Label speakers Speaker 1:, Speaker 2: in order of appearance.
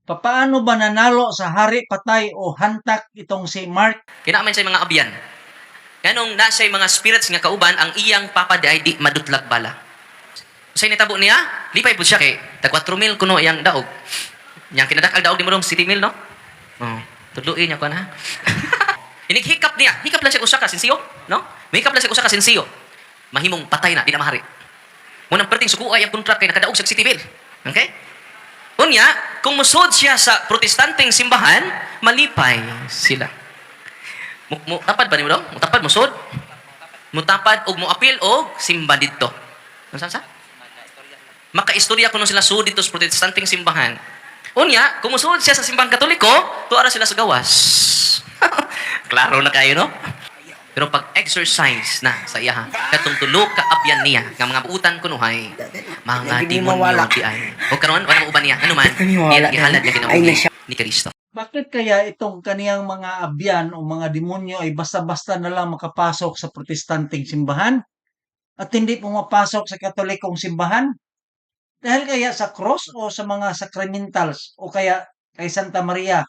Speaker 1: Papaano ba nanalo sa hari, patay o hantak itong si Mark?
Speaker 2: Kinaaman siya mga abyan. Ganong nasa mga spirits nga kauban, ang iyang papa di ay di madutlag bala. Sa initabo niya, lipay po siya kay tag 4,000 kuno yang daog. Yang kinadakal daog di mo dong 7,000 no? Oh, tudluin niya ko na. Hikap niya. Hikap lang siya usa ka sinsiyo, no? Hikap lang siya usa ka sinsiyo. Mahimong patay na, di na mahari. Munang perting sukuay ang kontrak kay nakadaog sa city bill. Okay? Unya, kung musod siya sa protestanteng simbahan, malipay sila. Mutapad ba ni mo daw? Mutapad, musod? Mutapad og moapil og simba dito. Ano sa? Makaistorya kuno sila sud dito sa protestanteng simbahan. Unya, kung musod siya sa simbahan katoliko, tuara sila sa gawas. Klaro na kayo, no? Pero pag exercise na sa iya, katong tulo ka abyan niya, nga mga buutan kuno hay, mga demonyo di ay. O karon wala mo uban niya, ano man, ihalad niya kinabuhi ni Kristo.
Speaker 1: Bakit kaya itong kaniyang mga abyan o mga demonyo ay basta-basta na lang makapasok sa protestanteng simbahan at hindi pumapasok sa katolikong simbahan? Dahil kaya sa cross o sa mga sacramentals o kaya kay Santa Maria